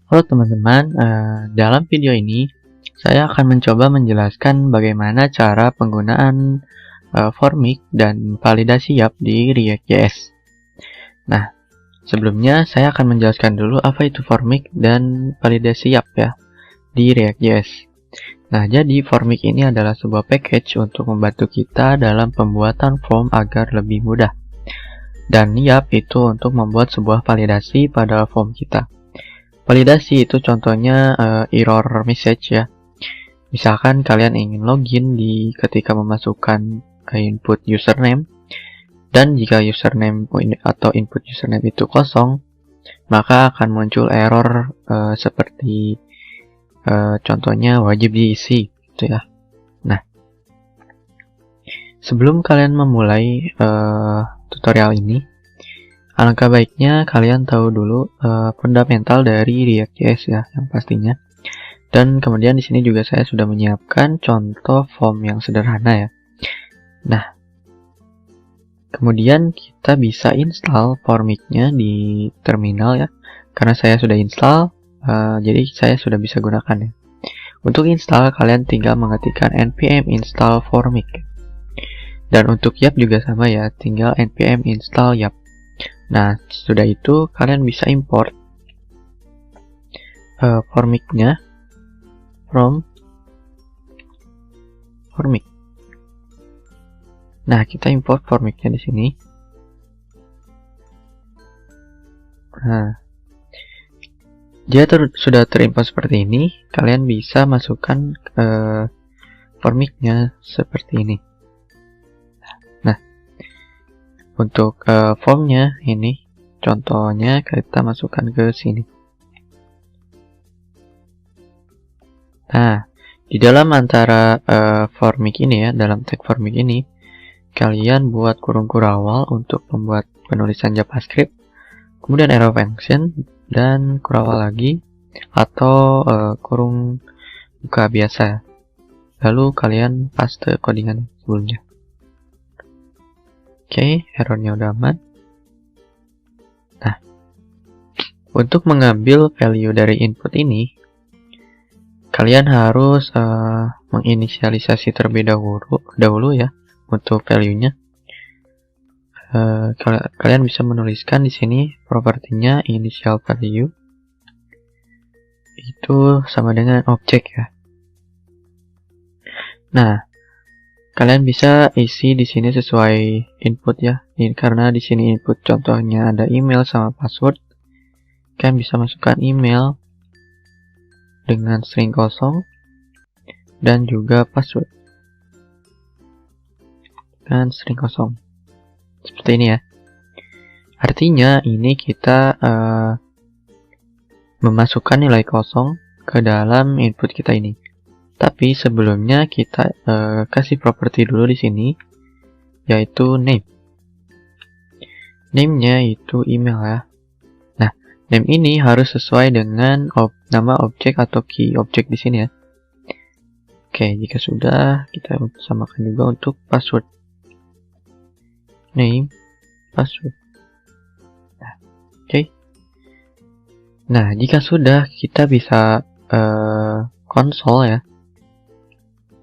Halo teman-teman, dalam video ini saya akan mencoba menjelaskan bagaimana cara penggunaan formik dan validasi YAP di React.js. Nah, sebelumnya saya akan menjelaskan dulu apa itu formik dan validasi YAP ya di React.js. Nah, jadi formik ini adalah sebuah package untuk membantu kita dalam pembuatan form agar lebih mudah. Dan YAP itu untuk membuat sebuah validasi pada form kita. Validasi itu contohnya error message ya. Misalkan kalian ingin login ketika memasukkan input username, dan jika username atau input username itu kosong, maka akan muncul error seperti contohnya wajib diisi gitu ya. Nah, sebelum kalian memulai tutorial ini, alangkah baiknya kalian tahu dulu fundamental dari React.js ya, yang pastinya. Dan kemudian di sini juga saya sudah menyiapkan contoh form yang sederhana ya. Nah, kemudian kita bisa install formiknya di terminal ya. Karena saya sudah install, jadi saya sudah bisa gunakan ya. Untuk install, kalian tinggal mengetikkan npm install formik. Dan untuk YAP juga sama ya, tinggal npm install YAP. Nah, sudah itu kalian bisa import formiknya from formik. Nah, kita import formiknya di sini. Nah, dia sudah terimport seperti ini. Kalian bisa masukkan formiknya seperti ini. Untuk formnya ini, contohnya kita masukkan ke sini. Nah, di dalam antara formik ini ya, dalam tag formik ini, kalian buat kurung kurawal untuk membuat penulisan JavaScript, kemudian arrow function, dan kurawal lagi, atau kurung buka biasa. Lalu kalian paste codingan sebelumnya. Oke, errornya udah aman. Nah, untuk mengambil value dari input ini, kalian harus menginisialisasi terlebih dahulu ya untuk value-nya. Kalian bisa menuliskan di sini propertinya initial value itu sama dengan objek ya. Nah, kalian bisa isi di sini sesuai input ya. Ini karena di sini input contohnya ada email sama password. Kalian bisa masukkan email dengan string kosong dan juga password dan string kosong. Seperti ini ya. Artinya ini kita memasukkan nilai kosong ke dalam input kita ini. Tapi sebelumnya kita kasih properti dulu di sini, yaitu name. Name-nya itu email ya. Nah, name ini harus sesuai dengan nama objek atau key objek di sini ya. Oke, jika sudah, kita samakan juga untuk password. Name, password. Nah, oke. Nah, jika sudah, kita bisa konsol ya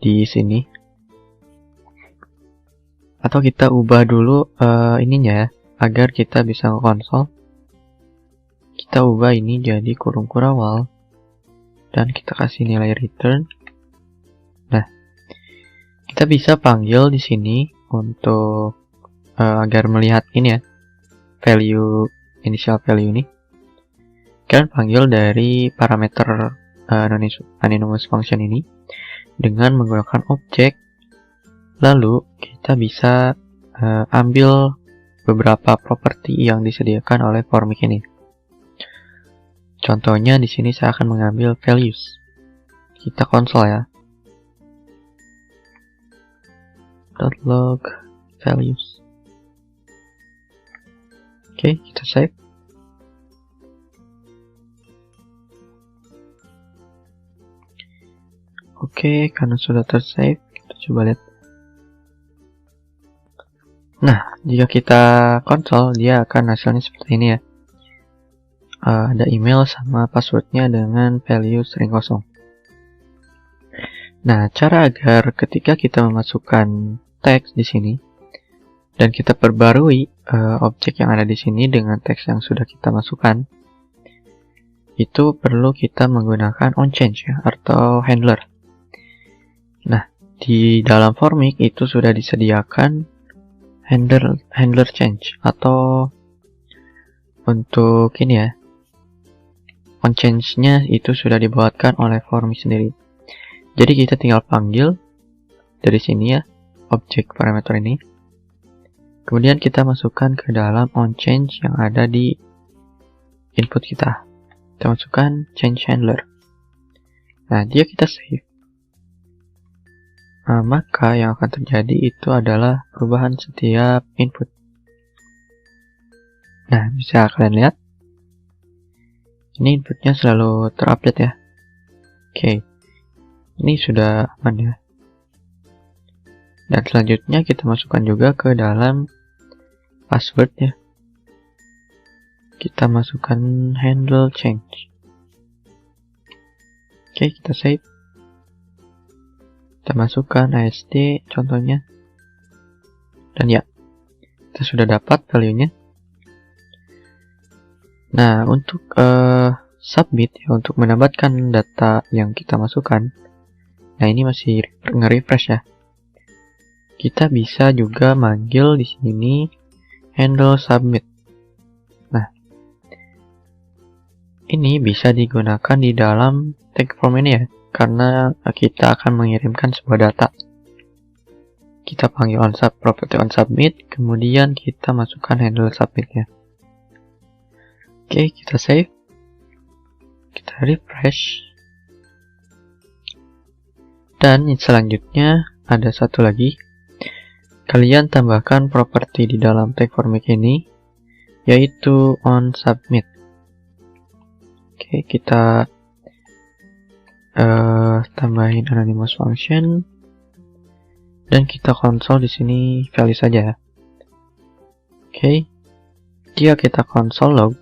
di sini, atau kita ubah dulu ininya ya, agar kita bisa konsol. Kita ubah ini jadi kurung kurawal dan kita kasih nilai return. Nah, kita bisa panggil di sini untuk agar melihat ini ya, value initial value ini. Kalian panggil dari parameter anonymous function ini dengan menggunakan objek. Lalu kita bisa ambil beberapa properti yang disediakan oleh formik ini. Contohnya di sini saya akan mengambil values. Kita konsol ya. .log values. Oke, kita save. Oke, karena sudah tersave, kita coba lihat. Nah, jika kita konsol, dia akan hasilnya seperti ini ya. ada email sama passwordnya dengan value string kosong. Nah, cara agar ketika kita memasukkan teks di sini dan kita perbarui objek yang ada di sini dengan teks yang sudah kita masukkan, itu perlu kita menggunakan onChange ya, atau handler. Nah, di dalam Formik itu sudah disediakan handler change, atau untuk ini ya, onChange-nya itu sudah dibuatkan oleh Formik sendiri. Jadi kita tinggal panggil dari sini ya, objek parameter ini. Kemudian kita masukkan ke dalam onChange yang ada di input kita. Kita masukkan change handler. Nah, dia kita save. Nah, maka yang akan terjadi itu adalah perubahan setiap input. Nah, bisa kalian lihat. Ini inputnya selalu terupdate ya. Oke. Ini sudah aman ya. Dan selanjutnya kita masukkan juga ke dalam password ya. Kita masukkan handle change. Oke, kita save. Kita masukkan ASD contohnya. Dan ya, kita sudah dapat value-nya. Nah, untuk submit ya, untuk menambahkan data yang kita masukkan. Nah, ini masih nge-refresh ya. Kita bisa juga manggil di sini handle submit. Nah, ini bisa digunakan di dalam tag form ini ya, karena kita akan mengirimkan sebuah data. Kita panggil property onSubmit, kemudian kita masukkan handle submitnya. Oke, kita save. Kita refresh. Dan selanjutnya ada satu lagi. Kalian tambahkan properti di dalam tag Formik ini, yaitu onSubmit. Oke, kita tambahin anonymous function. Dan kita konsol di sini value saja. Oke. Jika kita konsol log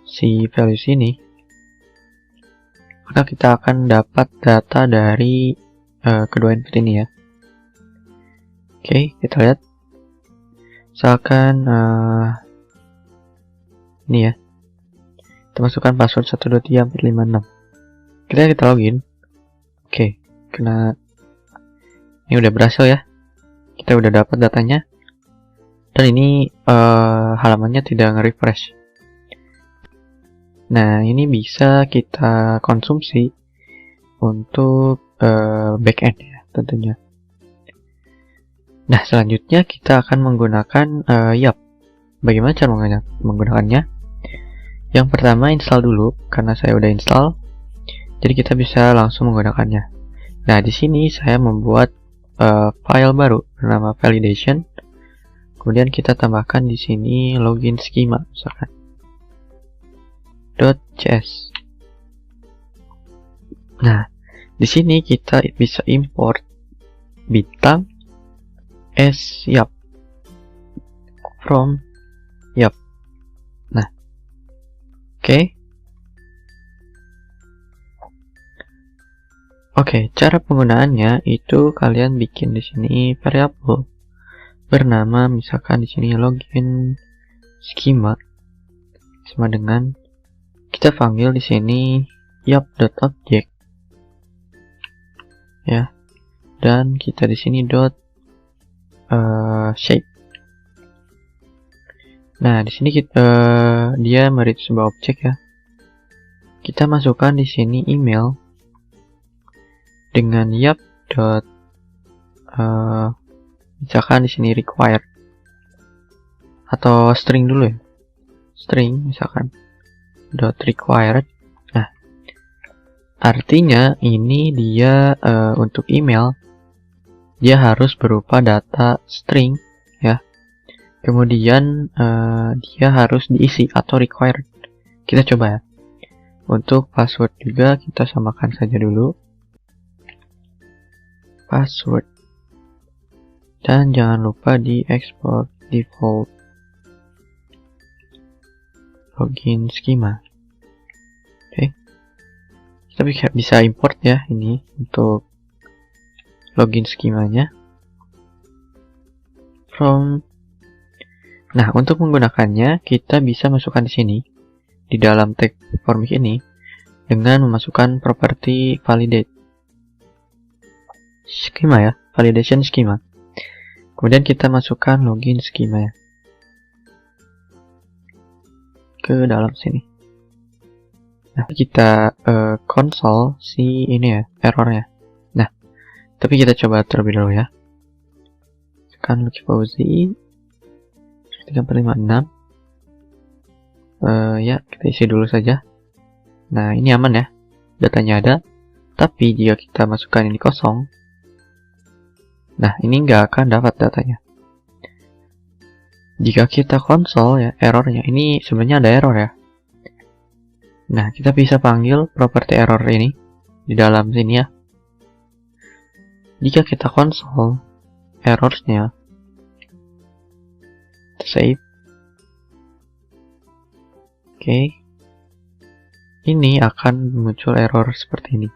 si value sini, maka kita akan dapat data dari kedua input ini ya. Oke, kita lihat. Misalkan ini ya. Kita masukkan password 1234556. Kita login. Oke, karena ini udah berhasil ya. Kita udah dapat datanya. Dan ini halamannya tidak nge-refresh. Nah, ini bisa kita konsumsi untuk backend ya, tentunya. Nah, selanjutnya kita akan menggunakan Yap. Bagaimana cara menggunakannya? Yang pertama, install dulu, karena saya udah install. Jadi kita bisa langsung menggunakannya. Nah, di sini saya membuat file baru bernama validation. Kemudian kita tambahkan di sini login schema, misalkan .js. Nah, di sini kita bisa import bintang as Yap from Yap. Nah, Oke, cara penggunaannya itu kalian bikin di sini variabel bernama misalkan di sini login schema sama dengan kita panggil di sini yap.object ya, dan kita di sini shape. Nah, di sini kita dia meread sebuah objek ya. Kita masukkan di sini email dengan yap. Misalkan di sini required atau string dulu ya. String misalkan .required. Nah, artinya ini dia untuk email dia harus berupa data string ya. Kemudian dia harus diisi atau required. Kita coba ya. Untuk password juga kita samakan saja dulu. Password. Dan jangan lupa di export default. login schema. Oke. Kita bisa import ya ini untuk login schemanya from. Nah, untuk menggunakannya kita bisa masukkan di sini di dalam tag formic ini dengan memasukkan properti validate schema ya, validation schema. Kemudian kita masukkan login schema ya ke dalam sini. Nah, kita konsol si ini ya, errornya. Nah, tapi kita coba terlebih dahulu ya. Tekan Logiposi 356. Ya, kita isi dulu saja. Nah, ini aman ya, datanya ada. Tapi jika kita masukkan ini kosong, nah ini nggak akan dapat datanya. Jika kita konsol ya, errornya ini sebenarnya ada error ya. Nah, kita bisa panggil properti error ini di dalam sini ya. Jika kita konsol errorsnya, save. Oke. Ini akan muncul error seperti ini.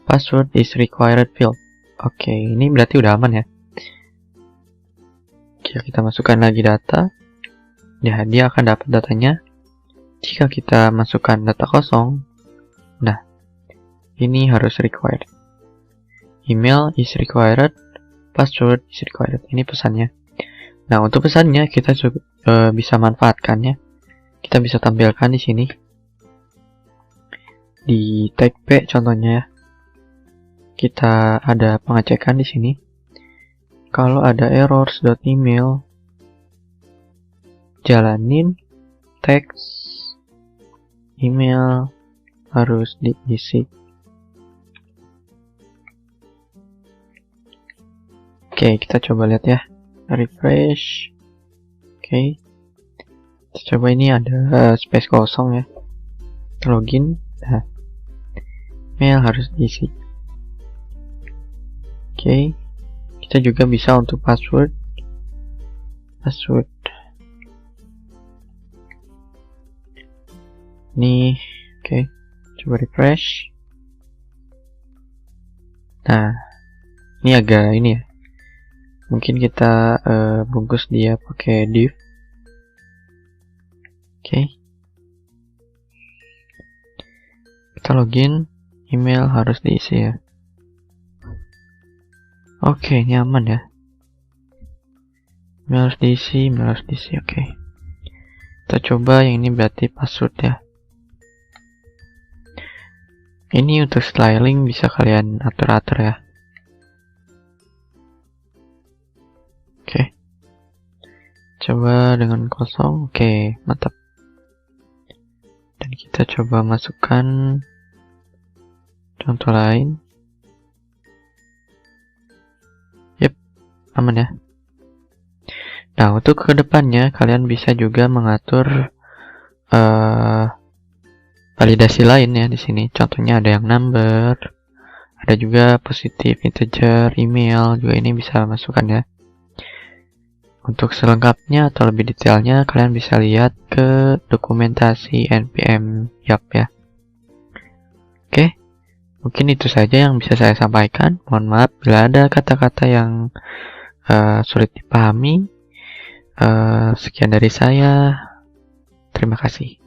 Password is required field. Oke, ini berarti udah aman ya. Jika kita masukkan lagi data, ya dia akan dapat datanya. Jika kita masukkan data kosong, nah ini harus required. Email is required, password is required. Ini pesannya. Nah, untuk pesannya kita juga bisa manfaatkannya. Kita bisa tampilkan di sini di tag P contohnya ya. Kita ada pengecekan di sini. Kalau ada errors.email, jalanin teks email harus diisi. Oke, kita coba lihat ya. Refresh. Oke. Kita coba, ini ada space kosong ya. Login. Nah, email harus diisi. Oke. Kita juga bisa untuk password. Ini, oke. Coba refresh. Nah, ini agak ini ya. Mungkin kita bungkus dia pakai div. Oke. Kita login, email harus diisi ya. Oke, nyaman ya. Email harus diisi, oke. Kita coba yang ini berarti password ya. Ini untuk styling bisa kalian atur-atur ya. Oke. Coba dengan kosong, oke, mantap. Dan kita coba masukkan contoh lain. Yep, aman ya. Nah, untuk kedepannya kalian bisa juga mengatur validasi lain ya di sini. Contohnya ada yang number, ada juga positif, integer, email juga ini bisa masukkan ya. Untuk selengkapnya atau lebih detailnya kalian bisa lihat ke dokumentasi npm YAP ya. Oke, mungkin itu saja yang bisa saya sampaikan. Mohon maaf bila ada kata-kata yang sulit dipahami. Sekian dari saya. Terima kasih.